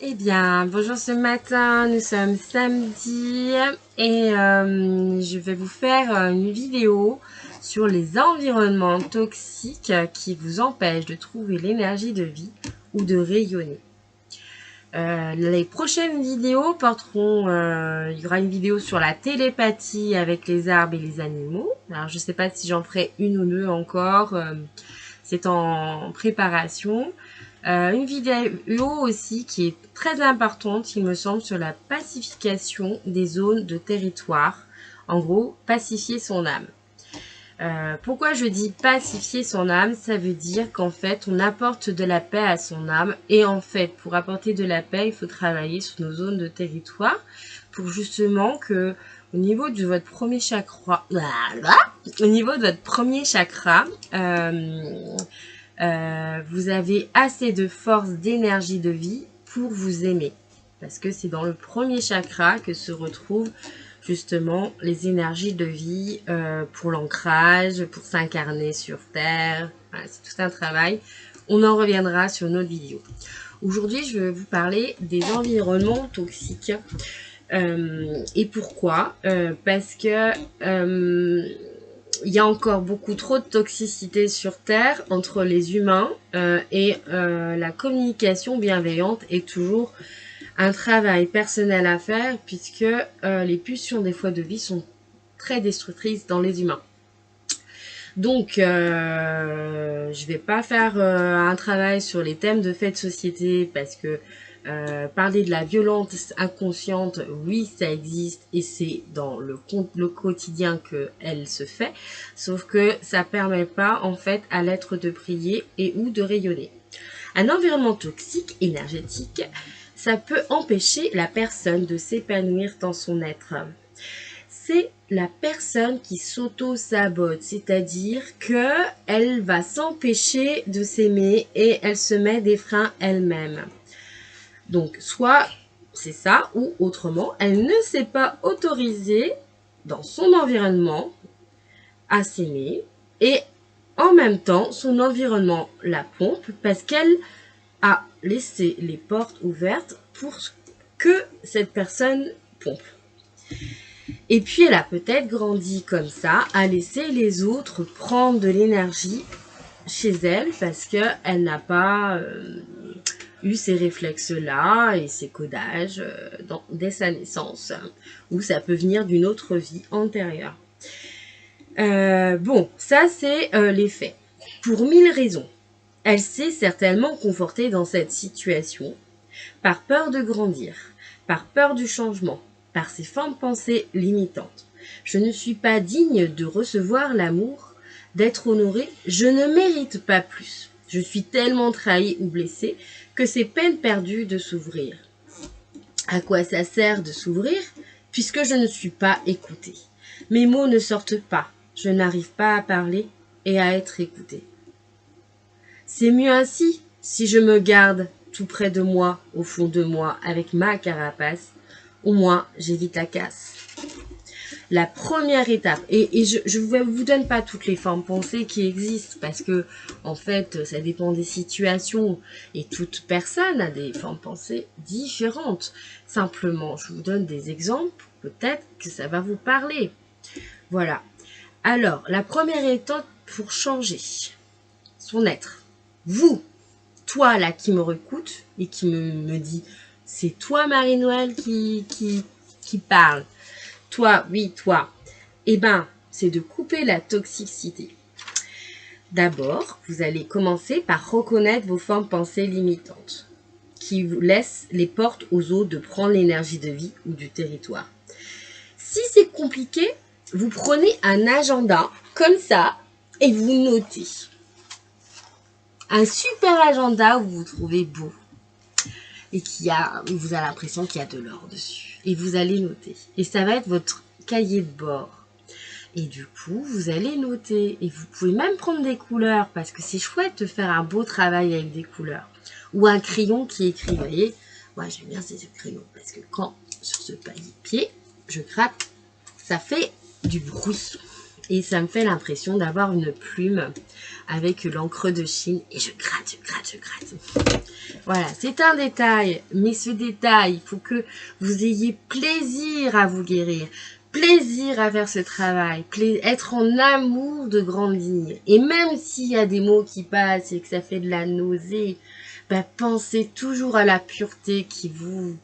Eh bien, bonjour ce matin, nous sommes samedi et je vais vous faire une vidéo sur les environnements toxiques qui vous empêchent de trouver l'énergie de vie ou de rayonner. Les prochaines vidéos porteront, il y aura une vidéo sur la télépathie avec les arbres et les animaux. Alors je ne sais pas si j'en ferai une ou deux encore, c'est en préparation. Une vidéo aussi qui est très importante, il me semble, sur la pacification des zones de territoire. En gros, pacifier son âme. Pourquoi je dis pacifier son âme? Ça veut dire qu'en fait, on apporte de la paix à son âme. Et en fait, pour apporter de la paix, il faut travailler sur nos zones de territoire pour justement que au niveau de votre premier chakra, vous avez assez de force, d'énergie, de vie pour vous aimer. Parce que c'est dans le premier chakra que se retrouvent justement les énergies de vie pour l'ancrage, pour s'incarner sur Terre. Voilà, c'est tout un travail. On en reviendra sur notre vidéo. Aujourd'hui, je vais vous parler des environnements toxiques. Et pourquoi parce que il y a encore beaucoup trop de toxicité sur Terre entre les humains et la communication bienveillante est toujours un travail personnel à faire puisque les pulsions des fois de vie sont très destructrices dans les humains. Donc, je vais pas faire un travail sur les thèmes de fait de société parce que parler de la violence inconsciente, oui, ça existe et c'est dans le quotidien qu'elle se fait, sauf que ça permet pas en fait à l'être de prier et ou de rayonner. Un environnement toxique, énergétique, ça peut empêcher la personne de s'épanouir dans son être. C'est la personne qui s'auto-sabote, c'est-à-dire qu'elle va s'empêcher de s'aimer et elle se met des freins elle-même. Donc, soit c'est ça, ou autrement, elle ne s'est pas autorisée dans son environnement à s'aimer et en même temps, son environnement la pompe parce qu'elle a laissé les portes ouvertes pour que cette personne pompe. Et puis, elle a peut-être grandi comme ça, à laisser les autres prendre de l'énergie chez elle parce qu'elle n'a pas eu ces réflexes-là et ces codages dès sa naissance, ou ça peut venir d'une autre vie antérieure. Bon, ça c'est les faits. Pour 1000 raisons, elle s'est certainement confortée dans cette situation par peur de grandir, par peur du changement, par ses formes pensées limitantes. Je ne suis pas digne de recevoir l'amour, d'être honorée, je ne mérite pas plus. Je suis tellement trahie ou blessée que c'est peine perdue de s'ouvrir. À quoi ça sert de s'ouvrir puisque je ne suis pas écoutée? Mes mots ne sortent pas, je n'arrive pas à parler et à être écoutée. C'est mieux ainsi si je me garde tout près de moi, au fond de moi, avec ma carapace, au moins j'évite la casse. La première étape, et je ne vous donne pas toutes les formes pensées qui existent parce que en fait ça dépend des situations et toute personne a des formes pensées différentes. Simplement, je vous donne des exemples, peut-être que ça va vous parler. Voilà. Alors, la première étape pour changer son être. Vous, toi là qui me écoute et qui me dit, c'est toi Marie-Noël qui parle. Toi, oui, toi. Eh ben, c'est de couper la toxicité. D'abord, vous allez commencer par reconnaître vos formes pensées limitantes, qui vous laissent les portes aux autres de prendre l'énergie de vie ou du territoire. Si c'est compliqué, vous prenez un agenda comme ça et vous notez. Un super agenda où vous vous trouvez beau et vous avez l'impression qu'il y a de l'or dessus. Et vous allez noter. Et ça va être votre cahier de bord. Et du coup, vous allez noter. Et vous pouvez même prendre des couleurs parce que c'est chouette de faire un beau travail avec des couleurs. Ou un crayon qui écrit. Vous voyez, moi j'aime bien ces crayons parce que quand sur ce papier, je gratte, ça fait du bruit. Et ça me fait l'impression d'avoir une plume avec l'encre de Chine. Et je gratte, je gratte, je gratte. Voilà, c'est un détail. Mais ce détail, il faut que vous ayez plaisir à vous guérir. Plaisir à faire ce travail. Être en amour de grandir. Et même s'il y a des mots qui passent et que ça fait de la nausée, bah, pensez toujours à la pureté qui vous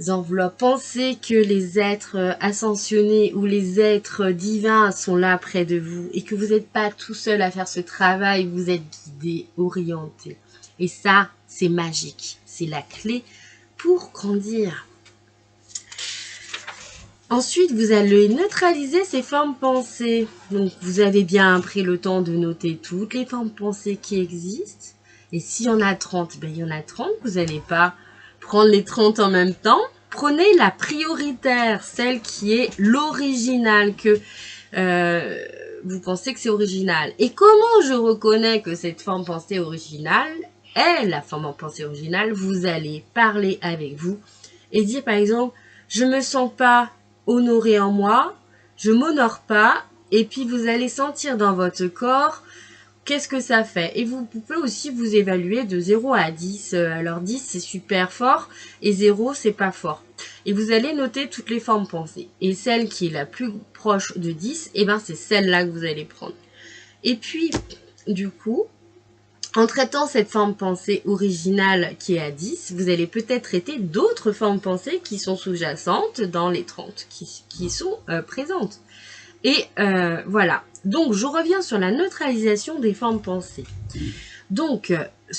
enveloppe. Pensez que les êtres ascensionnés ou les êtres divins sont là près de vous et que vous n'êtes pas tout seul à faire ce travail, vous êtes guidé, orienté. Et ça, c'est magique. C'est la clé pour grandir. Ensuite, vous allez neutraliser ces formes pensées. Donc, vous avez bien pris le temps de noter toutes les formes pensées qui existent. Et s'il y en a 30, ben, il y en a 30. Vous n'allez pas prendre les 30 en même temps. Prenez la prioritaire, celle qui est l'original, que vous pensez que c'est original. Et comment je reconnais que cette forme pensée originale est la forme en pensée originale? Vous allez parler avec vous et dire par exemple, je me sens pas honoré en moi, je m'honore pas, et puis vous allez sentir dans votre corps qu'est-ce que ça fait. Et vous pouvez aussi vous évaluer de 0 à 10. Alors 10 c'est super fort et 0 c'est pas fort. Et vous allez noter toutes les formes pensées. Et celle qui est la plus proche de 10, eh ben c'est celle-là que vous allez prendre. Et puis, du coup, en traitant cette forme pensée originale qui est à 10, vous allez peut-être traiter d'autres formes pensées qui sont sous-jacentes dans les 30, qui sont présentes. Et voilà. Donc, je reviens sur la neutralisation des formes pensées. Donc,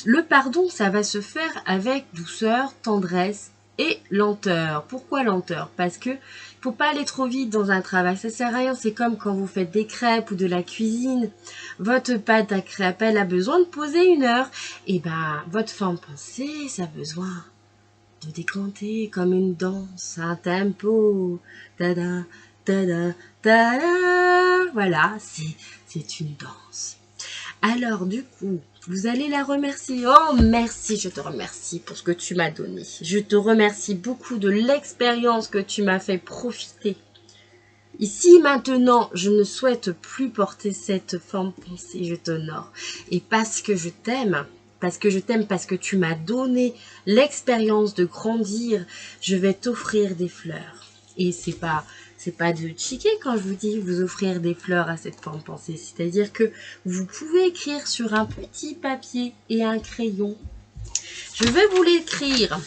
le pardon, ça va se faire avec douceur, tendresse et lenteur. Pourquoi lenteur? Parce que faut pas aller trop vite dans un travail. Ça sert à rien. C'est comme quand vous faites des crêpes ou de la cuisine. Votre pâte à crêpes, elle a besoin de poser 1 heure. Et ben, votre forme pensée, ça a besoin de décanter comme une danse, un tempo. Tada, tada, tada. Voilà, c'est une danse. Alors, du coup, vous allez la remercier. Oh, merci, je te remercie pour ce que tu m'as donné. Je te remercie beaucoup de l'expérience que tu m'as fait profiter. Ici, maintenant, je ne souhaite plus porter cette forme pensée, je t'honore. Et parce que je t'aime, parce que tu m'as donné l'expérience de grandir, je vais t'offrir des fleurs. Et c'est pas de chiquer quand je vous dis vous offrir des fleurs à cette forme pensée. C'est-à-dire que vous pouvez écrire sur un petit papier et un crayon. Je vais vous l'écrire.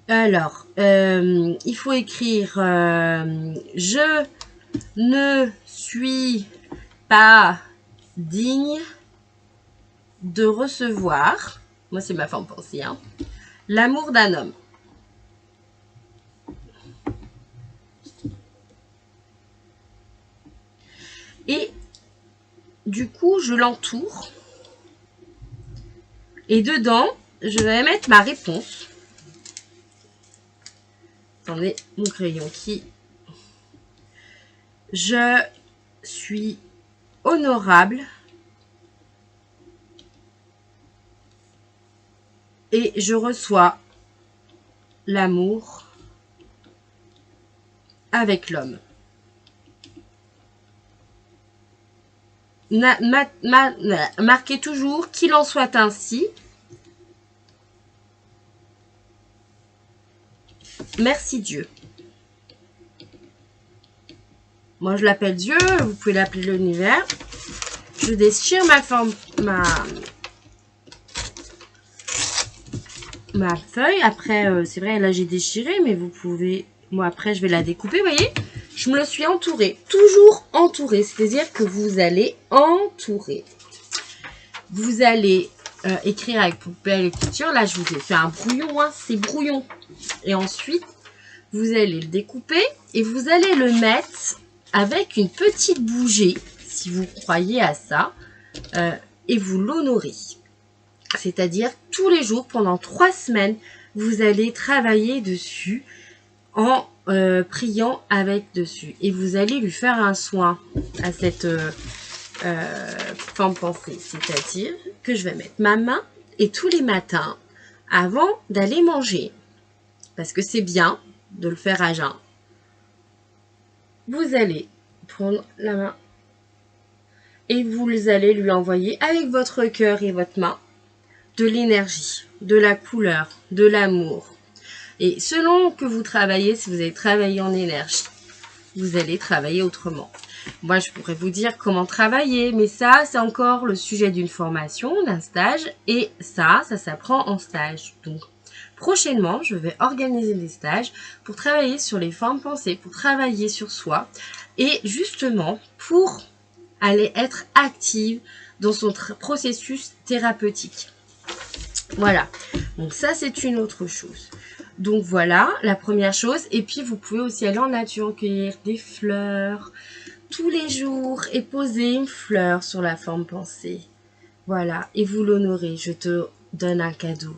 Alors, il faut écrire je ne suis pas digne de recevoir, moi c'est ma forme pensée, hein, l'amour d'un homme. Et du coup, je l'entoure. Et dedans, je vais mettre ma réponse. Attendez, mon crayon qui... Je suis honorable et je reçois l'amour avec l'homme. Marquez toujours qu'il en soit ainsi. Merci Dieu. Moi je l'appelle Dieu, vous pouvez l'appeler l'univers. Je déchire ma feuille. Après, c'est vrai, là j'ai déchiré, mais vous pouvez... Moi après je vais la découper, vous voyez. Je me le suis entourée. Toujours entourée, c'est-à-dire que vous allez entourer. Vous allez écrire avec poupée écriture. Là je vous ai fait un brouillon, hein, c'est brouillon. Et ensuite, vous allez le découper et vous allez le mettre avec une petite bougie, si vous croyez à ça, et vous l'honorez. C'est-à-dire, tous les jours, pendant 3 semaines, vous allez travailler dessus en priant avec dessus. Et vous allez lui faire un soin à cette forme pensée. C'est-à-dire que je vais mettre ma main et tous les matins, avant d'aller manger, parce que c'est bien de le faire à jeun, vous allez prendre la main et vous allez lui envoyer avec votre cœur et votre main de l'énergie, de la couleur, de l'amour. Et selon que vous travaillez, si vous allez travailler en énergie, vous allez travailler autrement. Moi, je pourrais vous dire comment travailler, mais ça, c'est encore le sujet d'une formation, d'un stage, et ça s'apprend en stage. Donc, prochainement, je vais organiser des stages pour travailler sur les formes pensées, pour travailler sur soi, et justement, pour aller être active dans son processus thérapeutique. Voilà, donc ça, c'est une autre chose. Donc voilà, la première chose. Et puis, vous pouvez aussi aller en nature, cueillir des fleurs tous les jours et poser une fleur sur la forme pensée. Voilà, et vous l'honorez. Je te donne un cadeau.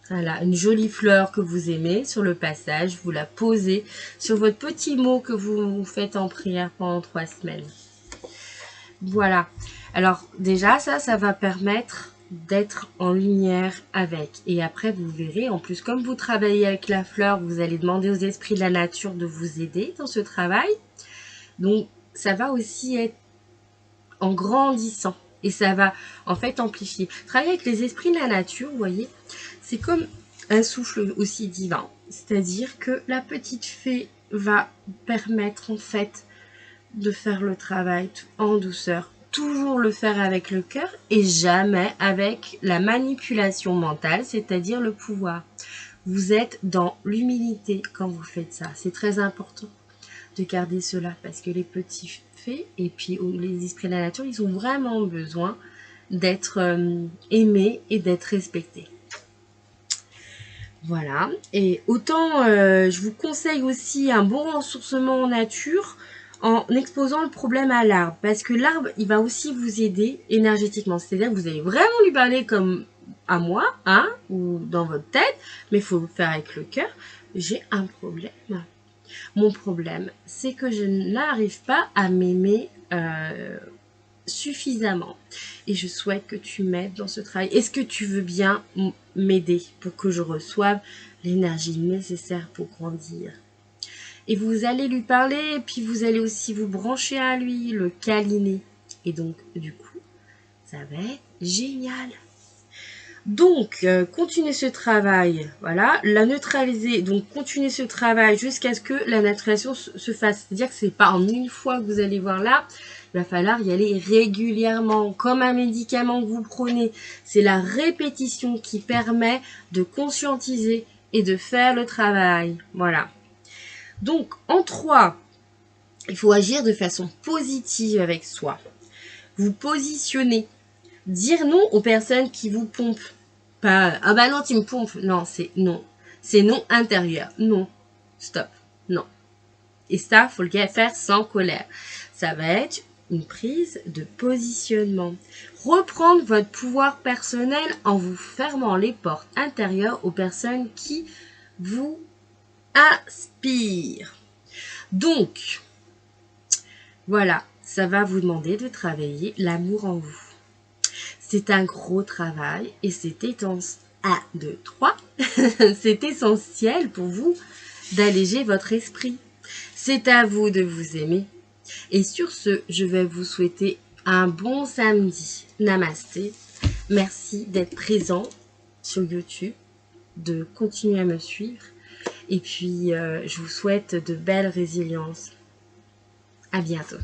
Voilà, une jolie fleur que vous aimez sur le passage. Vous la posez sur votre petit mot que vous faites en prière pendant 3 semaines. Voilà. Alors déjà, ça va permettre d'être en lumière avec. Et après, vous verrez, en plus, comme vous travaillez avec la fleur, vous allez demander aux esprits de la nature de vous aider dans ce travail. Donc, ça va aussi être en grandissant. Et ça va, en fait, amplifier. Travailler avec les esprits de la nature, vous voyez, c'est comme un souffle aussi divin. C'est-à-dire que la petite fée va permettre, en fait, de faire le travail en douceur. Toujours le faire avec le cœur et jamais avec la manipulation mentale, c'est-à-dire le pouvoir. Vous êtes dans l'humilité quand vous faites ça. C'est très important de garder cela parce que les petits fées et puis les esprits de la nature, ils ont vraiment besoin d'être aimés et d'être respectés. Voilà. Et autant, je vous conseille aussi un bon ressourcement en nature en exposant le problème à l'arbre. Parce que l'arbre, il va aussi vous aider énergétiquement. C'est-à-dire que vous allez vraiment lui parler comme à moi, hein, ou dans votre tête, mais il faut le faire avec le cœur. J'ai un problème. Mon problème, c'est que je n'arrive pas à m'aimer suffisamment. Et je souhaite que tu m'aides dans ce travail. Est-ce que tu veux bien m'aider pour que je reçoive l'énergie nécessaire pour grandir? Et vous allez lui parler, et puis vous allez aussi vous brancher à lui, le câliner. Et donc, du coup, ça va être génial. Donc, continuez ce travail, voilà, la neutraliser, donc continuez ce travail jusqu'à ce que la neutralisation se fasse. C'est-à-dire que c'est pas en une fois que vous allez voir là, il va falloir y aller régulièrement, comme un médicament que vous prenez. C'est la répétition qui permet de conscientiser et de faire le travail, voilà. Donc, en 3, il faut agir de façon positive avec soi. Vous positionnez. Dire non aux personnes qui vous pompent. Pas, ah bah non, tu me pompes. Non, c'est non. C'est non intérieur. Non. Stop. Non. Et ça, faut le faire sans colère. Ça va être une prise de positionnement. Reprendre votre pouvoir personnel en vous fermant les portes intérieures aux personnes qui vous inspirent. Donc, voilà, ça va vous demander de travailler l'amour en vous. C'est un gros travail et c'est c'est essentiel pour vous d'alléger votre esprit. C'est à vous de vous aimer. Et sur ce, je vais vous souhaiter un bon samedi. Namasté. Merci d'être présent sur YouTube, de continuer à me suivre. Et puis, je vous souhaite de belles résiliences. À bientôt.